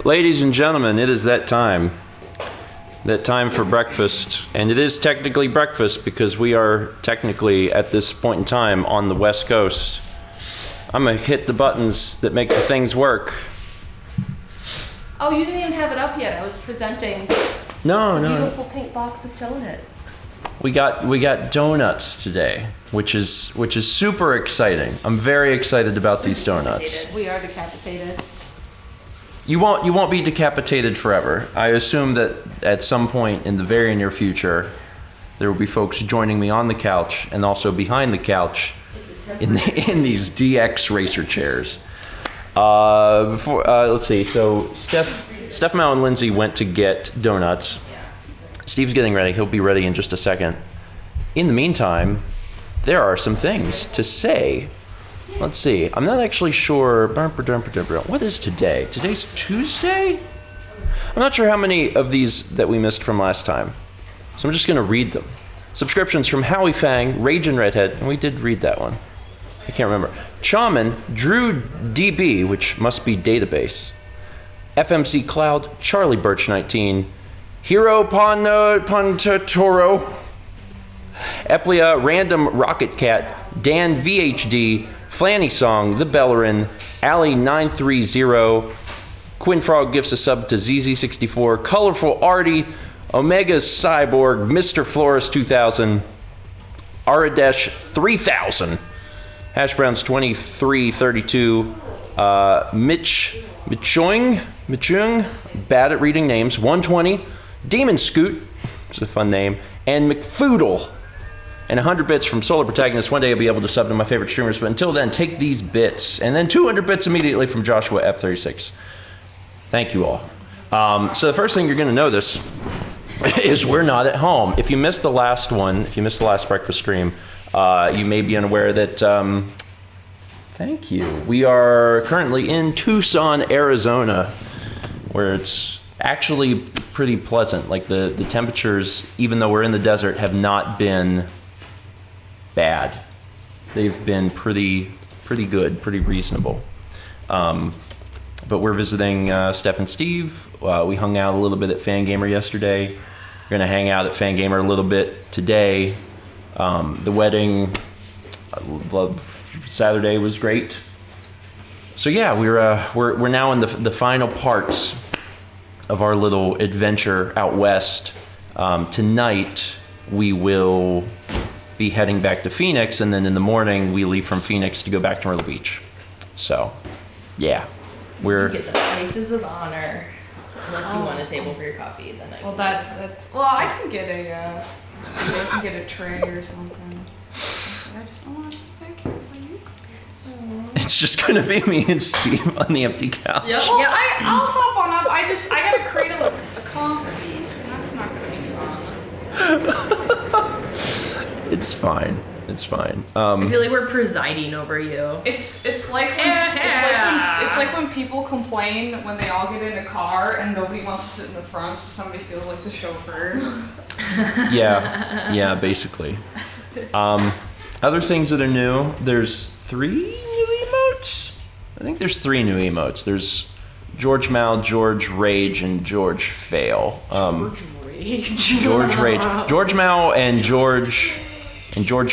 Ladies and gentlemen, it is that time. That time for breakfast. And it is technically breakfast because we are technically, at this point in time, on the West Coast. I'm going to hit the buttons that make the things work. Oh, you didn't even have it up yet. I was presenting a beautiful pink box of donuts. We got donuts today, which is super exciting. I'm very excited about these donuts. We are decapitated. You won't be decapitated forever. I assume that at some point in the very near future, there will be folks joining me on the couch and also behind the couch in these DX racer chairs. Let's see. So Steph, Mal, and Lindsey went to get donuts. Steve's getting ready. He'll be ready in just a second. In the meantime, there are some things to say. Let's see. I'm not actually sure. What is today? Today's Tuesday? I'm not sure how many of these that we missed from last time. So I'm just going to read them. Subscriptions from Howie Fang, Ragin' Redhead, and we did read that one. I can't remember. Chaman, Drew DB, which must be database. FMC Cloud, Charlie Birch 19, Hero Pontoro, Eplia, Random Rocket Cat, Dan VHD, Flanny Song, The Bellerin, Ali 930, Quinn Frog gifts a sub to ZZ64, Colorful Artie, Omega Cyborg, Mr. Flores 2000, Aradesh 3000, Hash Browns 2332, Michung, bad at reading names, 120, Demon Scoot, it's a fun name, and McFoodle. And 100 bits from Solar Protagonist. One day I'll be able to sub to my favorite streamers, but until then, take these bits. And then 200 bits immediately from Joshua F36. Thank you all. So the first thing you're going to notice is we're not at home. If you missed the last one, if you missed the last breakfast stream, you may be unaware that, thank you. We are currently in Tucson, Arizona, where it's actually pretty pleasant. Like the temperatures, even though we're in the desert, have not been bad. They've been pretty good, pretty reasonable. But we're visiting Steph and Steve. We hung out a little bit at Fangamer yesterday. We're gonna hang out at Fangamer a little bit today. The wedding, Saturday was great. So yeah, we're now in the final parts of our little adventure out west. Tonight we will be heading back to Phoenix, and then in the morning we leave from Phoenix to go back to Myrtle Beach. So, yeah, you get the places of honor. Unless you want a table for your coffee, then I can. I can get a tray or something. It's just gonna be me and Steve on the empty couch. Yep. Well, I'll hop on up. I gotta cradle a coffee. That's not gonna be fun. It's fine. It's fine. I feel like we're presiding over you. It's like when people complain when they all get in a car and nobody wants to sit in the front, so somebody feels like the chauffeur. Yeah, basically. Other things that are new. There's 3 new emotes. I think there's 3 new emotes. There's George Mal, George Rage, and George Fail. George Rage. George Mal and George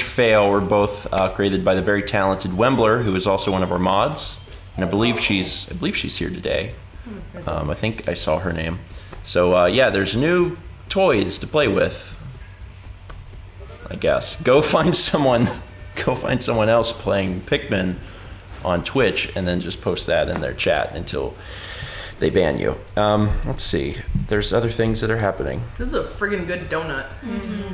Fail were both created by the very talented Wembler, who is also one of our mods, and I believe she's here today. I think I saw her name. So yeah, there's new toys to play with. I guess go find someone else playing Pikmin on Twitch, and then just post that in their chat until they ban you. Let's see. There's other things that are happening. This is a friggin' good donut. Mm-hmm.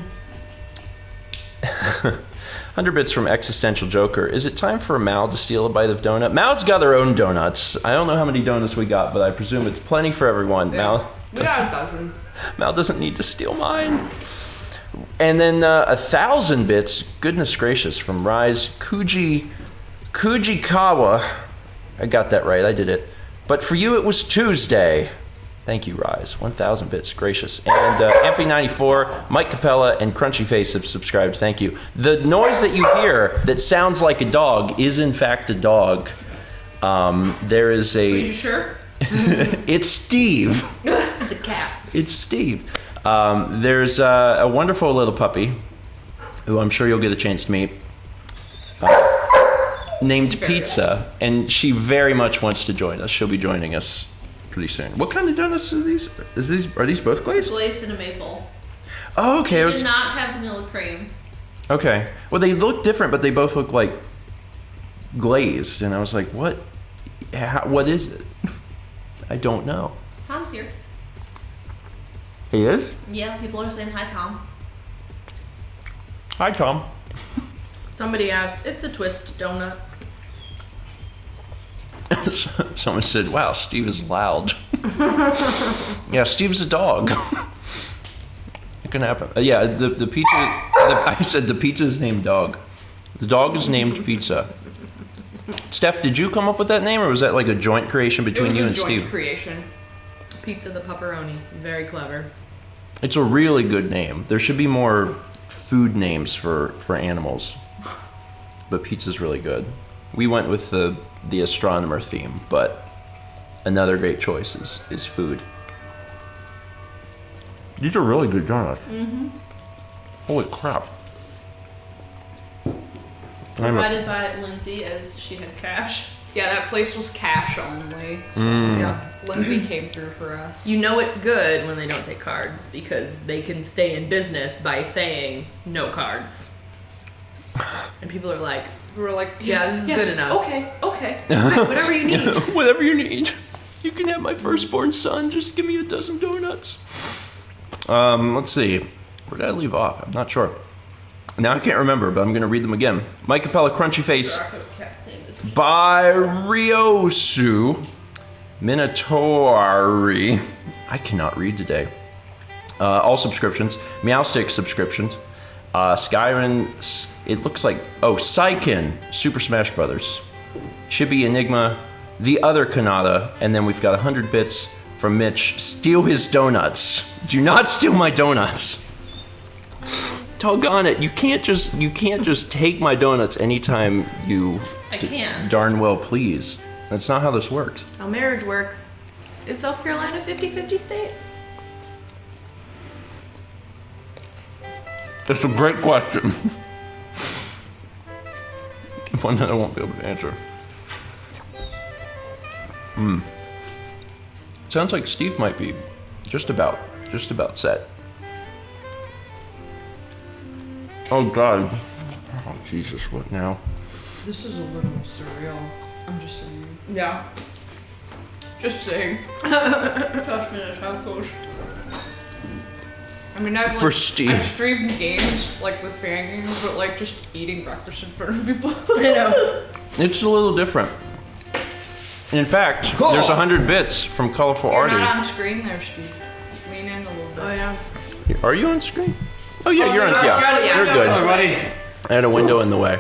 100 bits from Existential Joker. Is it time for Mal to steal a bite of donut? Mal's got her own donuts. I don't know how many donuts we got, but I presume it's plenty for everyone. Yeah. Mal doesn't need to steal mine. And then 1,000 bits, goodness gracious, from Rise Kujikawa. I got that right, I did it. But for you, it was Tuesday. Thank you, Rise. 1,000 bits, gracious. And Amphi94, Mike Capella, and Crunchy Face have subscribed. Thank you. The noise that you hear that sounds like a dog is in fact a dog. There is a... Are you sure? It's Steve. It's a cat. It's Steve. There's a wonderful little puppy who I'm sure you'll get a chance to meet, named Pizza, and she very much wants to join us. She'll be joining us pretty soon. What kind of donuts are these? Are these both glazed? Glazed in a maple. Oh, okay. It does not have vanilla cream. Okay. Well, they look different, but they both look like glazed, and I was like, what? What is it? I don't know. Tom's here. He is? Yeah, people are saying hi, Tom. Hi, Tom. Somebody asked, it's a twist donut. Someone said, wow, Steve is loud. Yeah, Steve's a dog. It can happen. Yeah, the pizza, I said the pizza's named Dog. The dog is named Pizza. Steph, did you come up with that name, or was that like a joint creation between you and Steve? It was a joint creation. Pizza the pepperoni. Very clever. It's a really good name. There should be more food names for animals. But pizza's really good. We went with the astronomer theme, but another great choice is food. These are really good donuts. Mm-hmm. Holy crap. Provided by Lindsey, as she had cash. Yeah, that place was cash only. So yeah, Lindsey came through for us. You know it's good when they don't take cards because they can stay in business by saying no cards. And people are like, we were like, yeah, this is good enough. Okay. Whatever you need. Whatever you need. You can have my firstborn son. Just give me a dozen donuts. Let's see. Where did I leave off? I'm not sure. Now I can't remember, but I'm going to read them again. Mike Capella, Crunchy Face. By Ryosu Minotauri. I cannot read today. All subscriptions. Meowstick subscriptions. Skyrim, it looks like, Saiken, Super Smash Brothers. Chibi Enigma, The Other Kanata, and then we've got 100 bits from Mitch. Steal his donuts. Do not steal my donuts. Doggone it, you can't just take my donuts anytime you I can. Darn well please. That's not how this works. That's how marriage works. Is South Carolina 50-50 state? That's a great question. One that I won't be able to answer. Sounds like Steve might be just about set. Oh God. Oh Jesus, what now? This is a little surreal. I'm just saying. Yeah. Just saying. Touch me the tacos. I mean, I've streamed games like with fan games, but like just eating breakfast in front of people. I know. It's a little different. In fact, there's 100 bits from Colorful You're Artie. not on screen there, Steve. Lean in a little bit. Oh yeah. Are you on screen? Oh yeah, you're on. Yeah, you're good. Hello, buddy. I had a window in the way.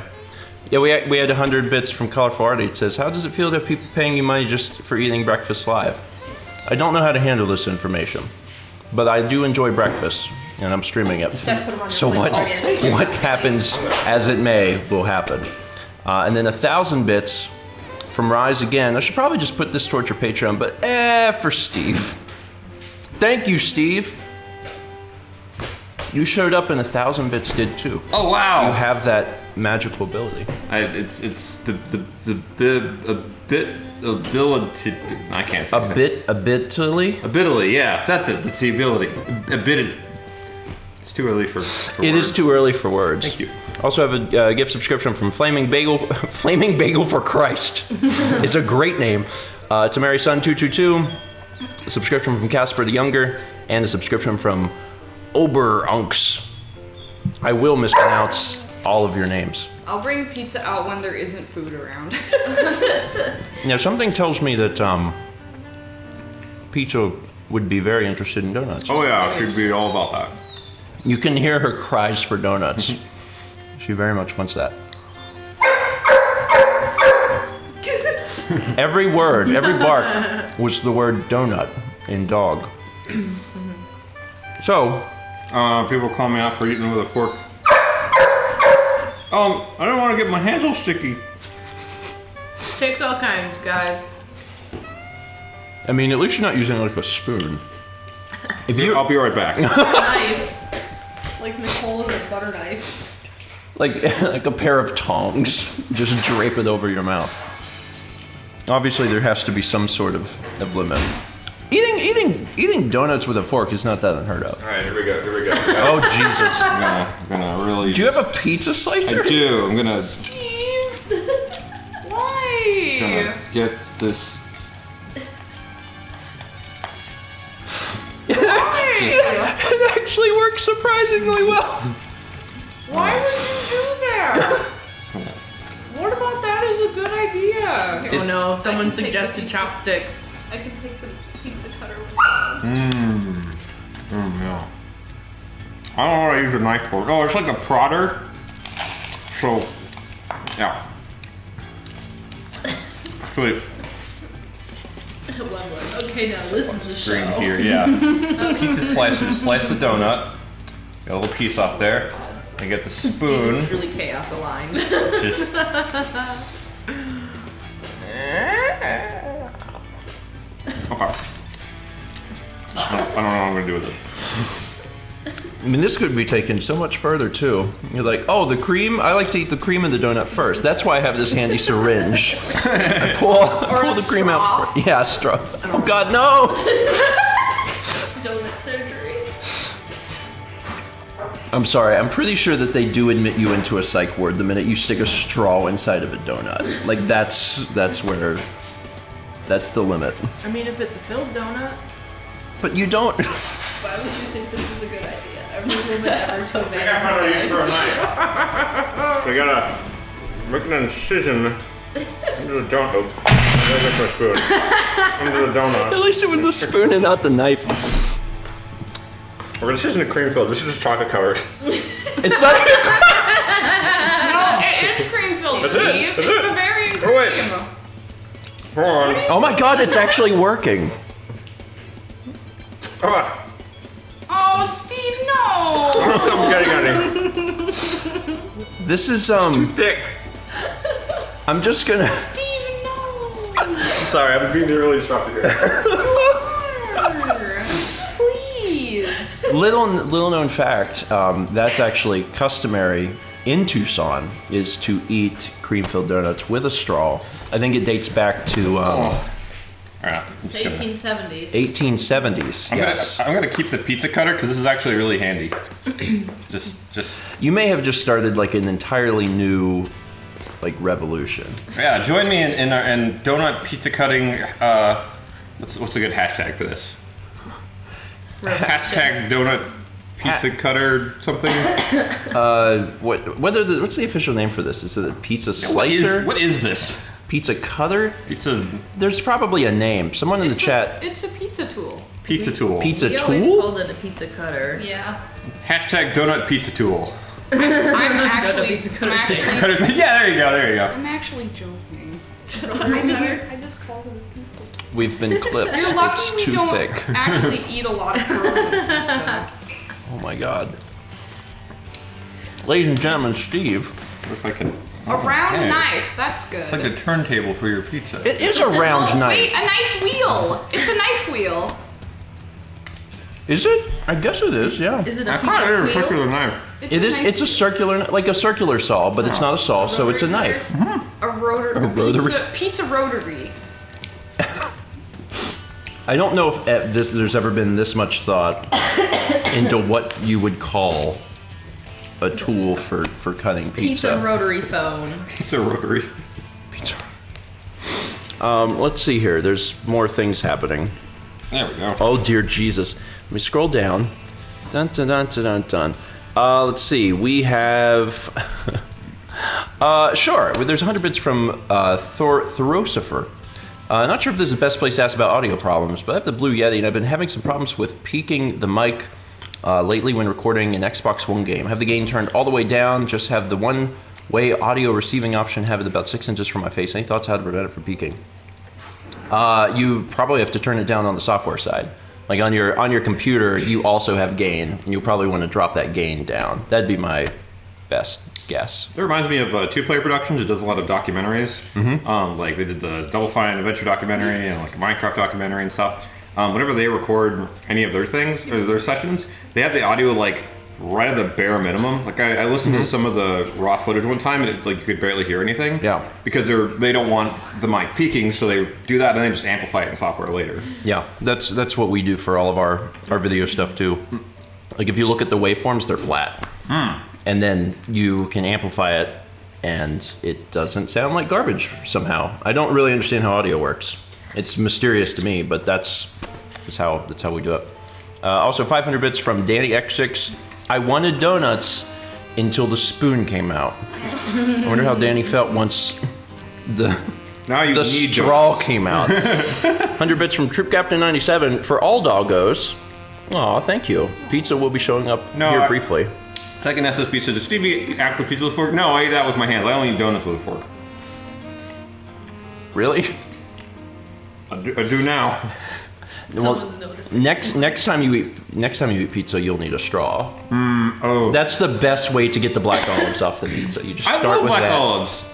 Yeah, we had 100 bits from Colorful Artie. It says, how does it feel to have people paying you money just for eating breakfast live? I don't know how to handle this information, but I do enjoy breakfast, and I'm streaming it. So what happens as it may will happen. And then 1,000 bits from Rise Again. I should probably just put this towards your Patreon, but for Steve. Thank you, Steve. You showed up and 1,000 bits did too. Oh wow! You have that magical ability. It's the ability. I can't say Abitly. Abitly, yeah, that's it. That's the ability. Abitted. It's too early for It words. is too early for words. Thank you. Also have a gift subscription from Flaming Bagel. Flaming Bagel for Christ. It's a great name. To Mary Sun 222. A subscription from Casper the Younger, and a subscription from Oberunks. I will mispronounce all of your names. I'll bring pizza out when there isn't food around. Now, something tells me that Pizza would be very interested in donuts. Oh yeah, she'd be all about that. You can hear her cries for donuts. She very much wants that. Every word, every bark was the word donut in dog. So, People call me out for eating with a fork. I don't want to get my hands all sticky. Takes all kinds, guys. I mean, at least you're not using like a spoon. I'll be right back. Knife. Like Nicole with a butter knife. Like a pair of tongs, just drape it over your mouth. Obviously, there has to be some sort of limit. Eating donuts with a fork is not that unheard of. All right, here we go. Oh Jesus! I'm gonna really. Do you have a pizza slicer? I do. I'm gonna Why? get this. It actually works surprisingly well. Why would you do that? What about that is a good idea? Oh no, someone suggested chopsticks. I can take the pizza cutter with me. Yeah. I don't know what I use a knife for. Oh, it's like a prodder. So, yeah. Actually, Okay, now listen to the screen show. here, yeah. Pizza slicer, just slice the donut. Got a little piece off there. I get the Steve spoon. is truly chaos aligned. Just. Okay. I don't know what I'm gonna do with it. I mean, this could be taken so much further too. You're like, oh, the cream. I like to eat the cream in the donut first. That's why I have this handy syringe. I pull the cream out. Yeah, a straw. Oh God, no! Donut surgery. I'm sorry. I'm pretty sure that they do admit you into a psych ward the minute you stick a straw inside of a donut. Like that's the limit. I mean, if it's a filled donut. But you don't. Why would you think this is a good idea? Every woman ever to a man. So I gotta make an incision under the donut. That's my spoon. Under the donut. At least it was the spoon and not the knife. Well, this isn't a cream filled. This is just chocolate covered. It's not. No, it is cream filled, That's it. Steve. That's It's it. Bavarian Oh, wait. cream. Hold on. Oh my God! It's actually working. Ah, Oh, Steve, no! I'm getting any. This is Thick. I'm just gonna. Steve, no! Sorry, I'm being really disruptive here. Please. Little known fact. That's actually customary in Tucson is to eat cream-filled donuts with a straw. I think it dates back to All right, I'm just gonna- 1870s. 1870s. Yes. I'm gonna keep the pizza cutter because this is actually really handy. just. You may have just started like an entirely new, like, revolution. Yeah, join me in donut pizza cutting. What's a good hashtag for this? Hashtag donut pizza cutter something. What's the official name for this? Is it a pizza slicer? What is this? Pizza cutter? Pizza There's probably a name. Someone in the chat. It's a pizza tool. tool. Pizza We always tool? called it a pizza cutter. Yeah. Hashtag donut pizza tool. I'm actually, pizza cutter. Yeah, there you go. I'm actually joking. I just called it a pizza. We've been clipped. You're lucky It's we too don't thick. actually eat a lot of frozen pizza. Oh my God. Ladies and gentlemen, Steve. If I can. A round Nice. knife, that's good. Like the turntable for your pizza. It is a round Wait, knife. a knife wheel. It's a knife wheel. Is it? I guess it is, yeah. Is it I a thought it was a pizza wheel? circular knife. It is. It's a circular, like a circular saw, but it's not a saw, so it's a knife. A rotary. rotary. Pizza rotary. I don't know if there's ever been this much thought into what you would call a tool for cutting pizza. Pizza rotary phone. Pizza rotary. Pizza. Let's see here. There's more things happening. There we go. Oh dear Jesus. Let me scroll down. Dun dun dun dun dun dun. Let's see. We have. Sure. There's 100 bits from Thorosifer. Not sure if this is the best place to ask about audio problems, but I have the Blue Yeti and I've been having some problems with peaking the mic lately when recording an Xbox One game. Have the gain turned all the way down, just have the one-way audio receiving option, have it about 6 inches from my face. Any thoughts how to prevent it from peaking? You probably have to turn it down on the software side. Like on your computer, you also have gain, and you'll probably want to drop that gain down. That'd be my best guess. That reminds me of Two Player Productions. It does a lot of documentaries. Like they did the Double Fine Adventure documentary and like a Minecraft documentary and stuff. Whenever they record any of their things or their sessions, they have the audio like right at the bare minimum. Like I listened to some of the raw footage one time, and it's like you could barely hear anything. Yeah. Because they don't want the mic peaking, so they do that and then just amplify it in software later. Yeah, that's what we do for all of our video stuff too. Like if you look at the waveforms, they're flat. And then you can amplify it, and it doesn't sound like garbage somehow. I don't really understand how audio works. It's mysterious to me, but that's how we do it. Also, 500 bits from Danny X6. I wanted donuts until the spoon came out. I wonder how Danny felt once the straw donuts. came out. 100 bits from Troop Captain 97 for all doggos. Aw, thank you. Pizza will be showing up here briefly. Second SSB said, does Steve eat actual pizza with a fork? No, I eat that with my hands. I only eat donuts with a fork. Really? I do now. Someone's noticing. Next time you eat pizza, you'll need a straw. Oh. That's the best way to get the black olives off the pizza. You just I start love with black that. olives.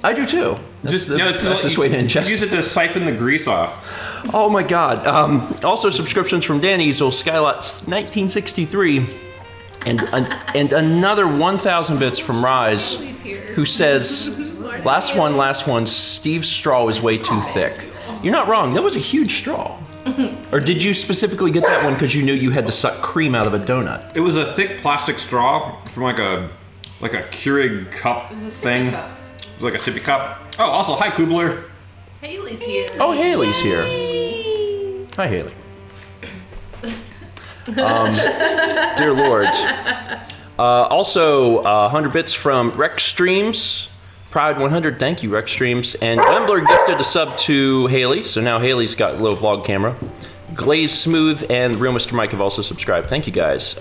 I do too. That's the fastest way to ingest. Use it to siphon the grease off. Oh my god. Also subscriptions from Dan Easel, Skylot 1963, and another 1,000 bits from Rise, who says, last one, Steve's straw is way too thick. You're not wrong, that was a huge straw. Or did you specifically get that one because you knew you had to suck cream out of a donut? It was a thick plastic straw from like a Keurig cup thing. Cup. It was like a sippy cup. Oh, also, hi, Kubler. Haley's here. Oh, Haley's here. Hi, Haley. Dear Lord. Also, 100 bits from Rex Streams. Pride 100, thank you, Rex Streams. And Gambler gifted a sub to Haley, so now Haley's got a little vlog camera. Glaze Smooth and Real Mr. Mike have also subscribed. Thank you, guys.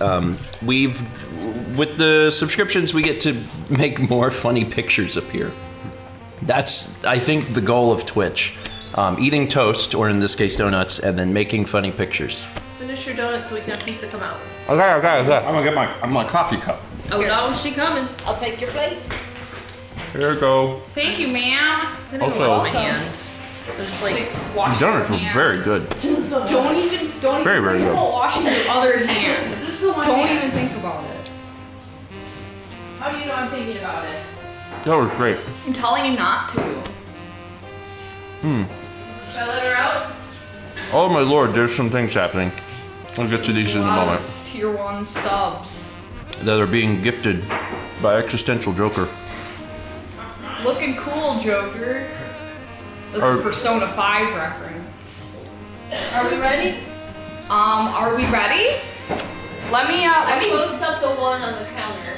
With the subscriptions, we get to make more funny pictures appear. That's, I think, the goal of Twitch. Eating toast, or in this case, donuts, and then making funny pictures. Finish your donuts so we can have pizza come out. Okay. I'm gonna get my coffee cup. Oh, no, she coming. I'll take your plates. Here you go. Thank you, ma'am. I'm gonna go wash my hand. There's like, Wash Donuts your were hand. very good. Don't even Very, very think good. about washing your other hand. This is the one Don't hand. even think about it. How do you know I'm thinking about it? That was great. I'm telling you not to. Should I let her out? Oh my lord, there's some things happening. I'll get to these in a moment. Tier 1 subs. That are being gifted by Existential Joker. Looking cool, Joker. That's Are- a Persona 5 reference. Are we ready? Are we ready? Let me, I closed up the one on the counter.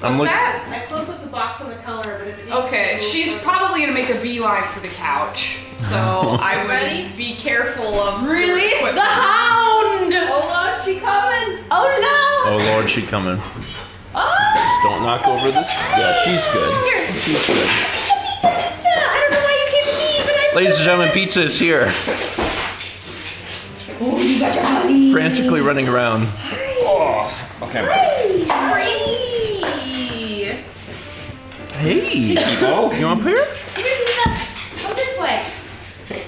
I'm What's look- that? I closed up the box on the counter, but if it needs Okay, to be she's moved- probably gonna make a beeline for the couch. So I would Ready? be careful of your Release equipment. the hound! Hold on, she coming! Oh Oh lord, she coming. Don't knock over this. Yeah, she's good. She's good. no! I don't know why you came to me, but I'm Ladies and gentlemen, pizza is here. Oh, you got your honey! Frantically running around. Okay, I'm back. Free! Hey, People. you up here? Come here, Pizza! Come this way!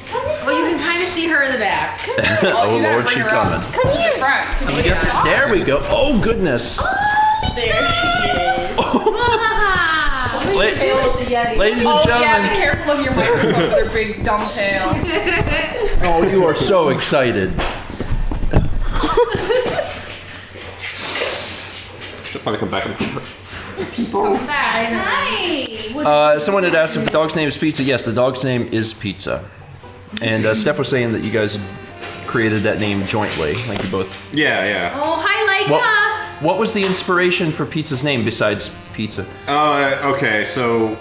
Come this well, you can kind of see her in the back. Oh You gotta lord, bring she her up coming. to the front to be a There we go. Oh goodness. There she is! La- Tail of the Yeti. ladies and Oh yeah, be gentlemen. careful of your microphone with her big dumb tail. Oh, you are so excited. She'll probably come back and Come back. Hi! Someone had asked if the dog's name is Pizza. Yes, the dog's name is Pizza. And Steph was saying that you guys created that name jointly, like you both. Yeah. Oh, hi, Leica. What was the inspiration for Pizza's name besides pizza? Okay, so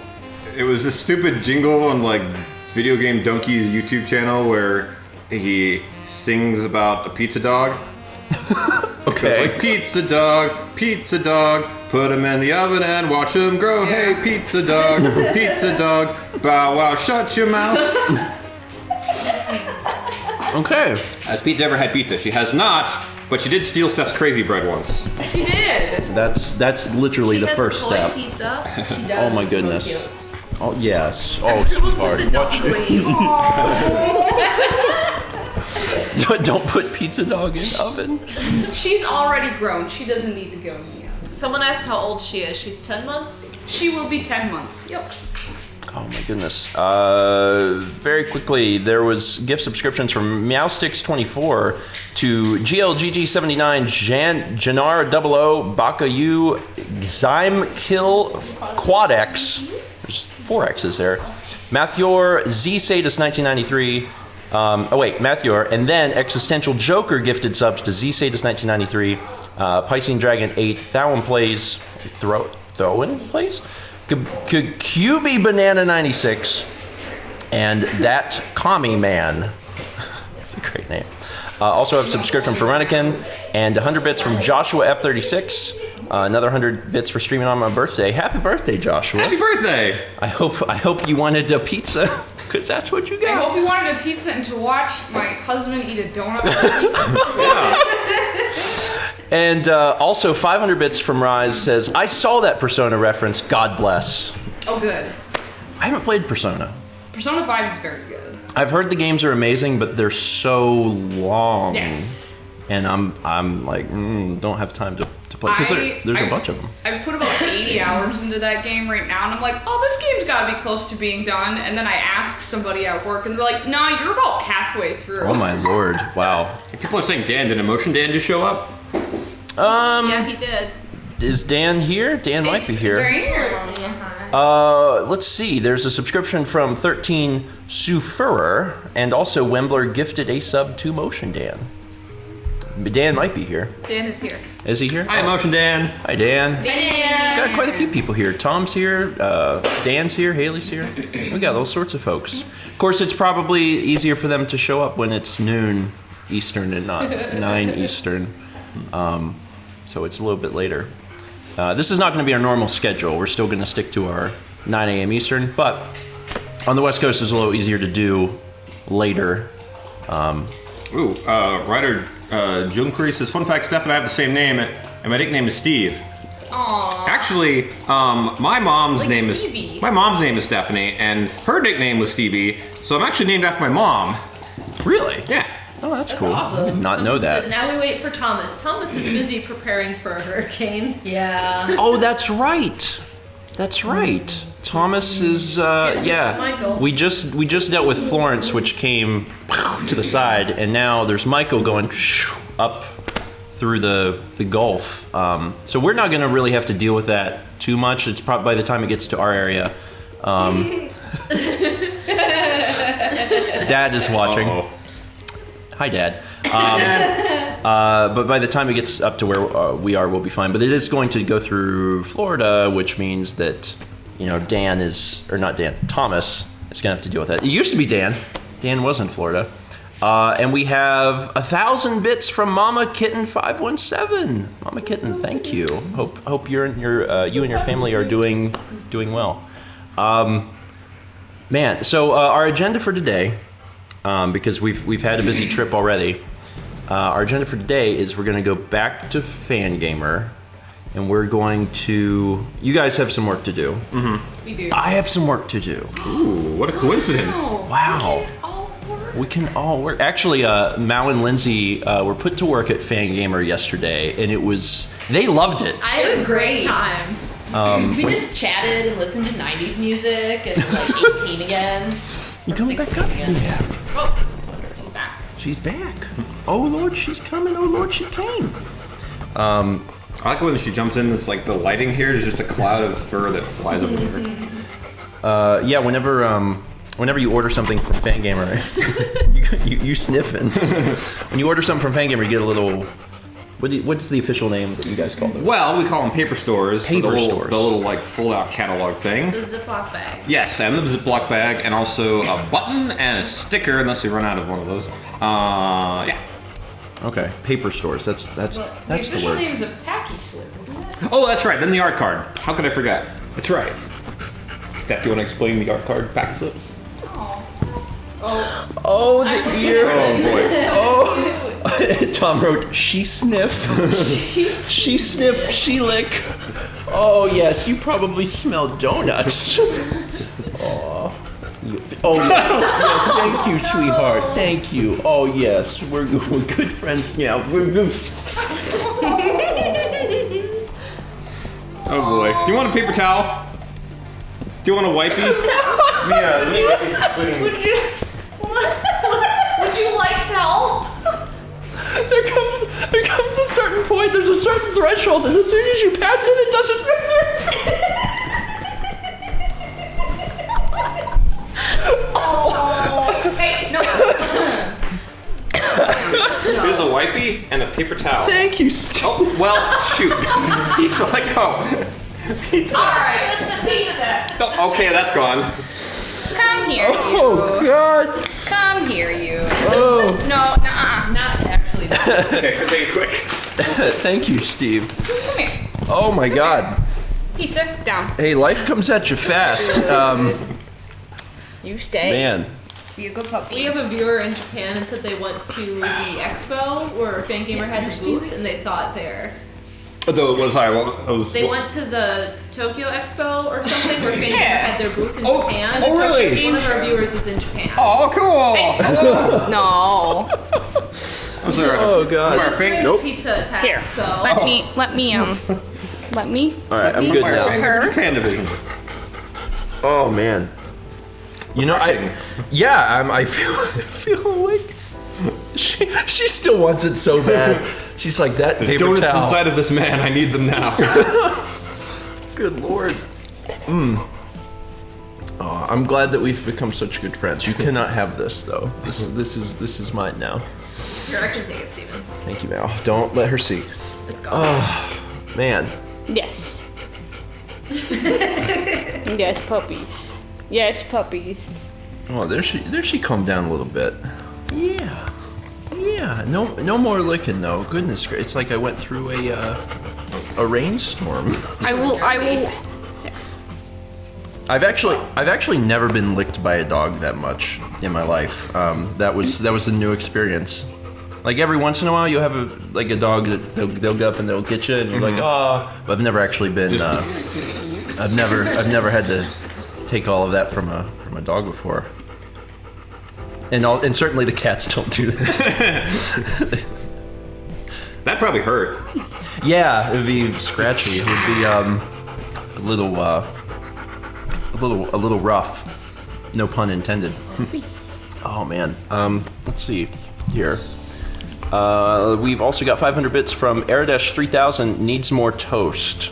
it was this stupid jingle on like Video Game Donkey's YouTube channel where he sings about a pizza dog. Okay. It's like pizza dog, put him in the oven and watch him grow. Hey, pizza dog, bow wow, shut your mouth. Okay. Has Pizza ever had pizza? She has not, But she did steal Steph's crazy bread once. She did. That's literally the first toy step. Pizza. She does. Oh my goodness. Oh yes. Oh sweetheart. Watch it. Don't put pizza dog in the oven. She's already grown. She doesn't need to go in the oven. Someone asked how old she is. She's 10 months. She will be 10 months. Yep. Oh my goodness. Very quickly, there was gift subscriptions from Meowsticks24 to GLGG79, Janar 00, Baka U, Xymekill, Quadex. There's 4 X's there. Mathior, Z Sadis 1993. Mathior, and then Existential Joker gifted subs to Z Sadis 1993, Piscean Dragon 8, Thowin Plays, Throw-in Plays? QB Banana 96, and That Commie Man. That's a great name. Also have subscription from Renikin, and 100 bits from Joshua F36. Another 100 bits for streaming on my birthday. Happy birthday, Joshua. Happy birthday! I hope you wanted a pizza, because that's what you got. I hope you wanted a pizza and to watch my husband eat a donut. And also 500 bits from Rise says, I saw that Persona reference, God bless. Oh, good. I haven't played Persona. Persona 5 is very good. I've heard the games are amazing, but they're so long. Yes. And I'm like, don't have time to play, because there's a bunch of them. I've put about 80 hours into that game right now, and I'm like, oh, this game's got to be close to being done. And then I ask somebody at work, and they're like, nah, you're about halfway through. Oh my lord, wow. People are saying, Dan, did Emotion Dan just show up? Yeah, he did. Is Dan here? Dan might be here. Here. Let's see. There's a subscription from 13 Sufurer, and also Wembler gifted a sub to Motion Dan. Dan might be here. Dan is here. Is he here? Hi, Emotion Dan. Hi, Dan. Dan. Got quite a few people here. Tom's here, Dan's here, Haley's here. We got all sorts of folks. Of course, it's probably easier for them to show up when it's noon Eastern and not 9 Eastern. So it's a little bit later. This is not going to be our normal schedule. We're still going to stick to our 9 a.m. Eastern, but on the West Coast, it's a little easier to do later. Writer Junkri says, fun fact, Steph and I have the same name, and my nickname is Steve. Aww. Actually, my mom's Like name Stevie. is Stephanie, and her nickname was Stevie, so I'm actually named after my mom. Really? Yeah. Oh, that's cool. Awesome. I did not know So that. now we wait for Thomas. Thomas is busy preparing for a hurricane. Yeah. Oh, that's right. That's right. Thomas is Michael. We just dealt with Florence, which came to the side, and now there's Michael going up through the Gulf. So we're not going to really have to deal with that too much. It's probably by the time it gets to our area. Dad is watching. Uh-oh. Hi, Dad. But by the time it gets up to where we are, we'll be fine. But it is going to go through Florida, which means that, Thomas is going to have to deal with that. It used to be Dan. Dan was in Florida. And we have 1,000 bits from Mama Kitten 517. Mama Kitten, thank you. Hope you and your family are doing well. Man, so our agenda for today, because we've had a busy trip already. Our agenda for today is we're going to go back to Fangamer, and we're going to. You guys have some work to do. Mm-hmm. We do. I have some work to do. Ooh, what a coincidence. Wow. We can all work. Actually, Mal and Lindsey were put to work at Fangamer yesterday, and they loved it. I had a great time. We just chatted and listened to 90s music and like 18 again. You coming back up? again. Yeah. Oh, she's back. She's back. Oh Lord, she's coming. Oh Lord, she came. I like when she jumps in, it's like the lighting here is just a cloud of fur that flies up over her. Yeah, whenever you order something from Fangamer, you sniffing. When you order something from Fangamer, you get a little. What's the official name that you guys call them? Well, we call them paper stores. Paper the stores. The little like fold-out catalog thing. The Ziploc bag. Yes, and the Ziploc bag, and also a button and a sticker, unless we run out of one of those. Yeah. Okay, paper stores. That's The the official word. name is a packy slip, isn't it? Oh, that's right. Then the art card. How could I forget? That's right. Steph, do you want to explain the art card pack slips? Oh, Oh, the ear. Oh boy. Oh, Tom wrote, she sniff. She sniff, she lick. Oh, yes, you probably smell donuts. Aw. Oh, yes, thank you, sweetheart. Thank you. Oh, yes, we're good friends. Yeah, we're good. Oh boy. Do you want a paper towel? Do you want a wipey? Let me get these clean. Would you like help? There comes a certain point, there's a certain threshold, and as soon as you pass it doesn't matter. Hey, no. Here's a wipey and a paper towel. Thank you. Oh, well, shoot. Pizza, let go. Pizza. Alright, pizza. Oh, okay, that's gone. Come here, Oh, God. Come here, you. Oh. No, nah. Not actually. Okay, take it quick. Thank you, Steve. Come here. Oh, my God. Pizza, down. Hey, life comes at you fast. You stay. Man. Be a good puppy. We have a viewer in Japan and said they went to the expo where Fangamer had the booth and they saw it there. They They went to the Tokyo Expo or something where Fangamer had their booth in Japan. oh, really? One of our viewers is in Japan. Oh, cool. No. Was there Oh, God. Our finger? Nope. Pizza attack. Here. So Let me. All right, I'm good now. Japan division. Oh, man. You know, I feel like she still wants it so bad. She's like, that There's paper donuts towel. inside of this man. I need them now. Good Lord. Oh, I'm glad that we've become such good friends. You cannot have this, though. This is mine now. here, I can take it, Steven. Thank you, Mal. Don't let her see. It's gone. Man. Yes. Yes, puppies. Yes, puppies. Oh, there she calmed down a little bit. Yeah. Yeah. No more licking though. Goodness gracious. It's like I went through a rainstorm. I will. I've actually never been licked by a dog that much in my life. That was a new experience. Like every once in a while, you'll have a dog that they'll go up and they'll get you, and you're like, oh. But I've never actually been. I've never had to take all of that from a dog before. And certainly the cats don't do that. That probably hurt. Yeah, it would be scratchy. It would be a little rough. No pun intended. Oh man. Let's see here. We've also got 500 bits from Aradesh 3000. Needs more toast.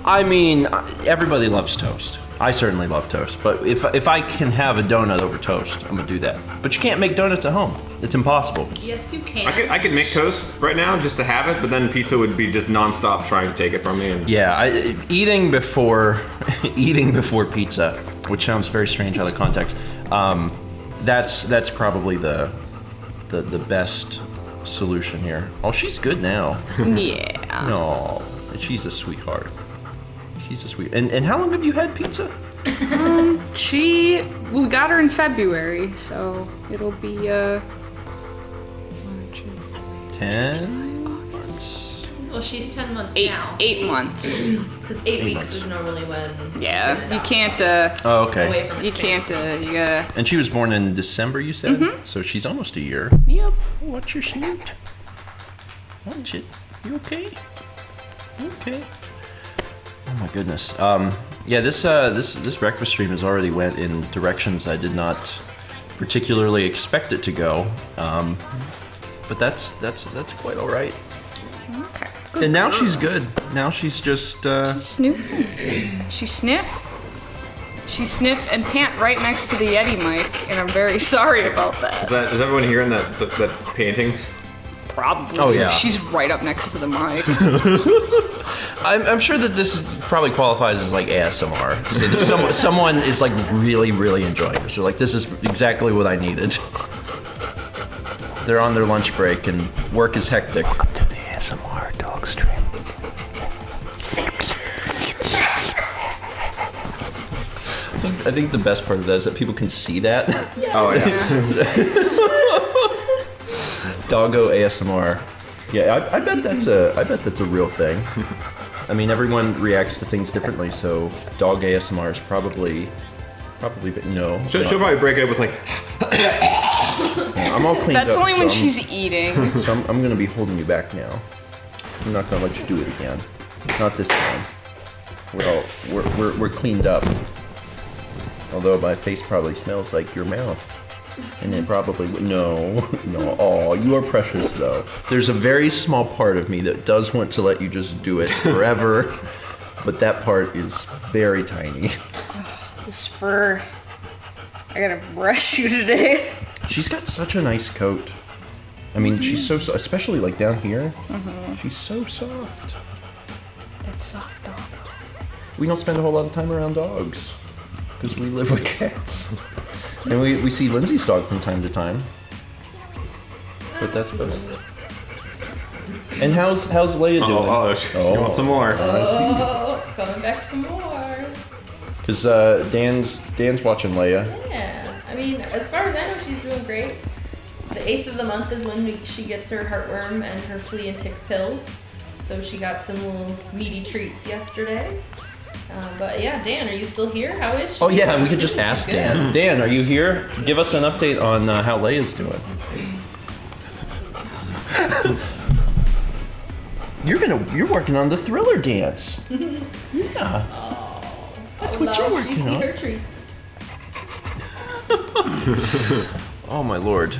I mean, everybody loves toast. I certainly love toast, but if I can have a donut over toast, I'm gonna do that. But you can't make donuts at home. It's impossible. Yes, you can. I could make toast right now just to have it, but then pizza would be just nonstop trying to take it from me. And Yeah, eating before pizza, which sounds very strange out of context. That's probably the best solution here. Oh, she's good now. Yeah. No, she's a sweetheart. She's a sweet. And how long have you had pizza? We got her in February, so it'll be 10 months. Well, she's 10 months eight now. 8 months. Because 8 weeks is normally when. Yeah, you can't. Oh, okay. Away from You the can't. You gotta. And she was born in December, you said? So she's almost a year. Yep. What's your snoot? What's it? You okay? Okay. Oh my goodness. Yeah, this breakfast stream has already went in directions I did not particularly expect it to go. But that's quite all right. Okay. And now she's good. Now she's just Sniffing. She sniff and pant right next to the Yeti mic, and I'm very sorry about that. is everyone hearing that painting? Probably. Oh, yeah. She's right up next to the mic. I'm sure that this probably qualifies as like ASMR. So there's someone is like really, really enjoying this. They're like, this is exactly what I needed. They're on their lunch break and work is hectic. Welcome to the ASMR dog stream. I think the best part of that is that people can see that. Oh yeah. Doggo ASMR. Yeah, I bet that's a real thing. I mean, everyone reacts to things differently, so dog ASMR is probably no. She'll probably break it up with like. Yeah, I'm all cleaned up. That's only when so she's eating. So I'm gonna be holding you back now. I'm not gonna let you do it again. Not this time. We're cleaned up. Although my face probably smells like your mouth. And it probably no. Oh, you are precious though. There's a very small part of me that does want to let you just do it forever, but that part is very tiny. This fur. I gotta brush you today. She's got such a nice coat. I mean, she's so especially like down here. She's so soft. That's soft dog. We don't spend a whole lot of time around dogs because we live with cats. And we see Lindsey's dog from time to time. But that's about it. And how's Leia doing? You want some more? Oh, coming back for more. Because Dan's watching Leia. Yeah, I mean, as far as I know, she's doing great. The 8th of the month is when she gets her heartworm and her flea and tick pills. So she got some little meaty treats yesterday. But yeah, Dan, are you still here? How is she? Oh yeah, we could just ask Good. Dan. Dan, are you here? Give us an update on how Leia's doing. You're working on the Thriller dance. Yeah. That's what you're working on. Her treats. Oh my lord.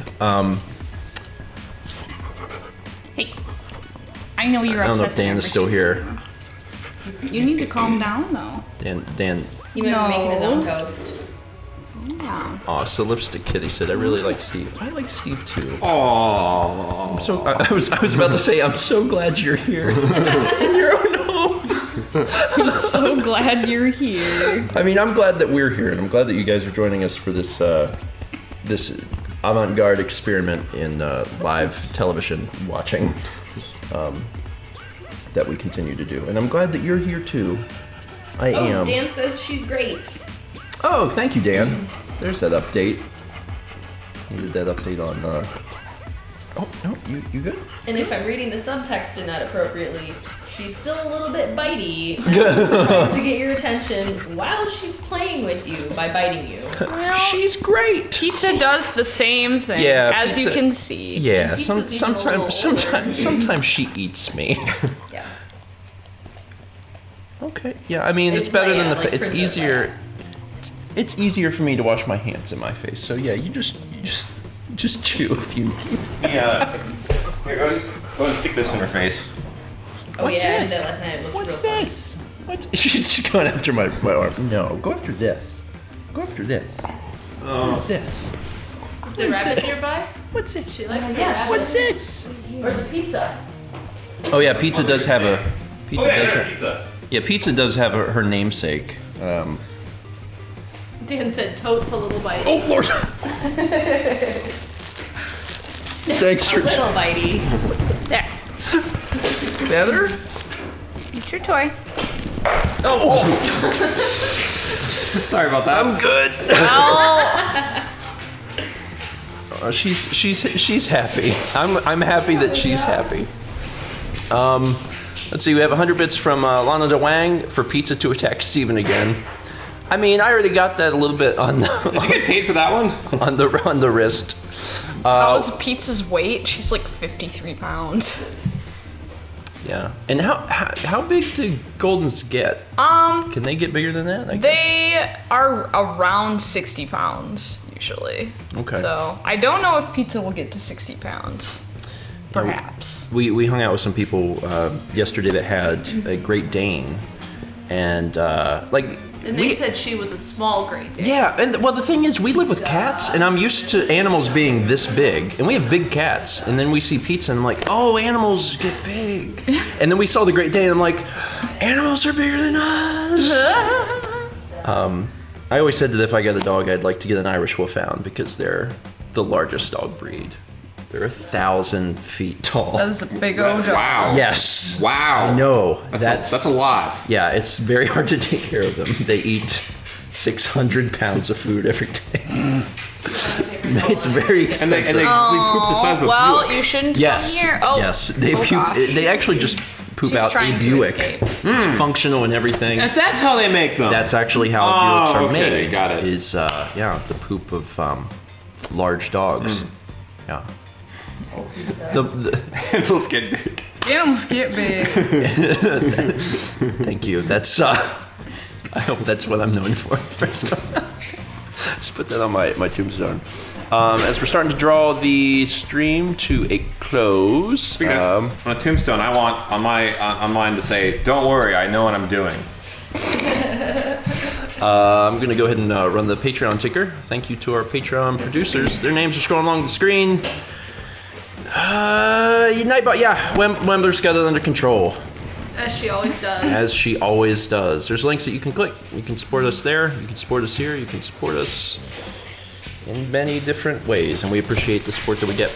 Hey, I know you're upset. I don't know if Dan is still here. You need to calm down, though. Dan. He might be making his own toast. Yeah. Oh, so Lipstick Kitty said, I really like Steve. I like Steve too. Oh. So I was about to say, I'm so glad you're here in your own home. I'm so glad you're here. I mean, I'm glad that we're here, and I'm glad that you guys are joining us for this this avant-garde experiment in live television watching that we continue to do. And I'm glad that you're here too. I am. Dan says she's great. Oh, thank you, Dan. There's that update. Needed that update on. Oh no, you good? And if I'm reading the subtext in that appropriately, she's still a little bit bitey. Tries to get your attention while she's playing with you by biting you. Well, She's great. pizza does the same thing, Yeah, as you pizza- can see. Yeah, Pizza's even a little sometimes she eats me. Yeah. Okay. Yeah, I mean, it's It's better like, than yeah, the. like It's Princess easier. It's easier for me to wash my hands in my face. So yeah, you just chew if you need. Yeah. Here, go and stick this in her face. Oh What's yeah, I this? did that last night. It looked What's real this? What? She's going after my arm. No, go after this. Go after this. What's this? Is the rabbit nearby? What's this? She likes the yeah, rabbit. What's this? Funny. Or the pizza. Oh yeah, pizza does have a. Pizza does have. pizza. Yeah, pizza does have her namesake. Dan said totes a little bite. Oh Lord! Thanks A for little bitey. There. better. It's your toy. Oh, Sorry about that. I'm good. Well, She's happy. I'm happy that she's happy. Let's see. We have 100 bits from Lana DeWang for pizza to attack Steven again. I mean, I already got that a little bit on Did you get paid for that one? on the wrist. how's pizza's weight? She's like 53 pounds. Yeah. And how big do Goldens get? Can they get bigger than that? I guess. They are around 60 pounds usually. Okay. So I don't know if pizza will get to 60 pounds. Perhaps. We hung out with some people yesterday that had a Great Dane, and And they said she was a small Great Dane. yeah, and well, the thing is, we live with cats, and I'm used to animals being this big, and we have big cats. And then we see pizza, and I'm like, oh, animals get big. And then we saw the Great Dane, and I'm like, animals are bigger than us. I always said that if I got a dog, I'd like to get an Irish Wolfhound because they're the largest dog breed. They're 1,000 feet tall. That is a big old dog. Wow. Yes. Wow. I know. That's a lot. Yeah, it's very hard to take care of them. They eat 600 pounds of food every day. It's very expensive. And they poops the size of a Well, Buick. you shouldn't Yes. come here. Oh, Yes. They oh puke. gosh. They actually just poop She's out a trying to Buick. escape. It's functional and everything. That's how they make them. That's actually how Oh, Buicks are okay, made. got it. Is the poop of large dogs. Yeah. The Animals get big. Animals get big. Thank you. That's I hope that's what I'm known for. Just put that on my tombstone. As we're starting to draw the stream to a close. Speaking of, on a tombstone, I want on mine to say, "Don't worry, I know what I'm doing." I'm going to go ahead and run the Patreon ticker. Thank you to our Patreon producers. Their names are scrolling along the screen. Nightbot, yeah. Wembler's got it under control. As she always does. As she always does. There's links that you can click. You can support us there. You can support us here. You can support us in many different ways. And we appreciate the support that we get.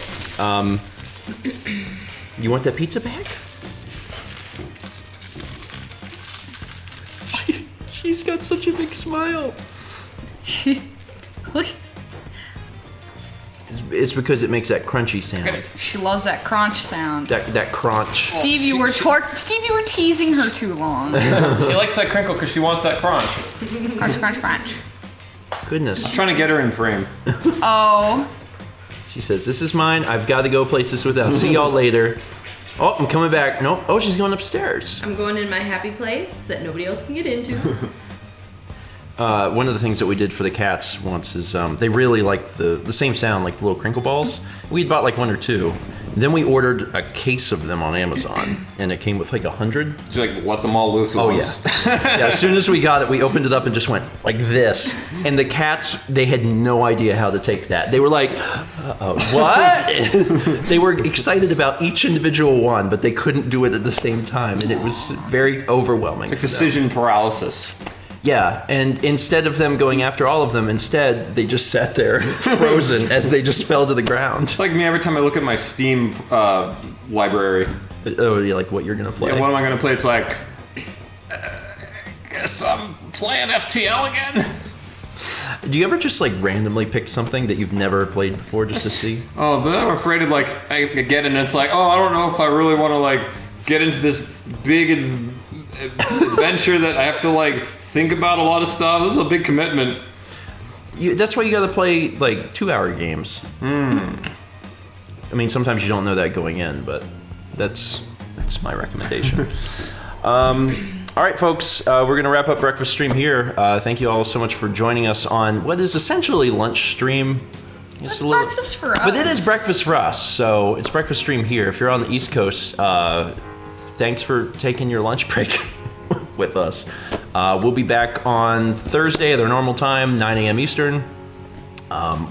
You want that pizza back? She's got such a big smile. Look, It's because it makes that crunchy sound. she loves that crunch sound. That crunch. Steve, you were teasing her too long. She likes that crinkle because she wants that crunch. Crunch, crunch, crunch. Goodness. Trying to get her in frame. Oh, She says, "This is mine. I've got to go places with it. I'll see y'all later." Oh, I'm coming back. Nope. Oh, she's going upstairs. I'm going in my happy place that nobody else can get into. One of the things that we did for the cats once is they really like the same sound, like the little crinkle balls. We'd bought like 1 or 2. Then we ordered a case of them on Amazon, and it came with like 100. She like let them all loose at Oh once. yeah. As soon as we got it, we opened it up and just went like this. And the cats, they had no idea how to take that. They were like, "What?" They were excited about each individual one, but they couldn't do it at the same time, and it was very overwhelming. Like for them. decision paralysis. Yeah, and instead of them going after all of them, instead they just sat there frozen as they just fell to the ground. It's like me every time I look at my Steam library. Oh, yeah, like what you're gonna play? Yeah, what am I gonna play? It's like, guess I'm playing FTL again. Do you ever just like randomly pick something that you've never played before just to see? Oh, but I'm afraid of like I get it and it's like, oh, I don't know if I really want to like get into this big adventure that I have to like think about a lot of stuff. This is a big commitment. That's why you gotta play like 2-hour games. I mean, sometimes you don't know that going in, but that's my recommendation. All right, folks, we're gonna wrap up breakfast stream here. Thank you all so much for joining us on what is essentially lunch stream. it's breakfast for us. But it is breakfast for us, so it's breakfast stream here. If you're on the East Coast, thanks for taking your lunch break with us. We'll be back on Thursday at our normal time, 9 a.m. Eastern.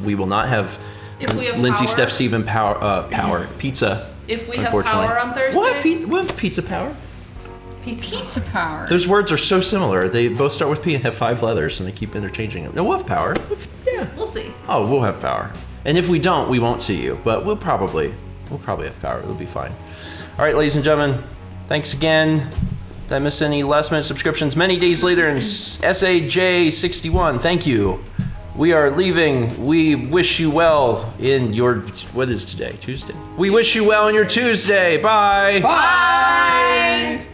We will not have If we have Lindsey, power. Steph, Steve, and power pizza. If we have unfortunately. power on Thursday. We'll have pizza power. Pizza power. Those words are so similar. They both start with P and have 5 letters, and they keep interchanging them. No, we'll have power. Yeah. We'll see. Oh, we'll have power. And if we don't, we won't see you. But we'll probably have power. It'll be fine. All right, ladies and gentlemen, thanks again. Did I miss any last-minute subscriptions? Many days later in SAJ61. Thank you. We are leaving. We wish you well in your... What is today? Tuesday? We wish you well in your Tuesday. Bye. Bye.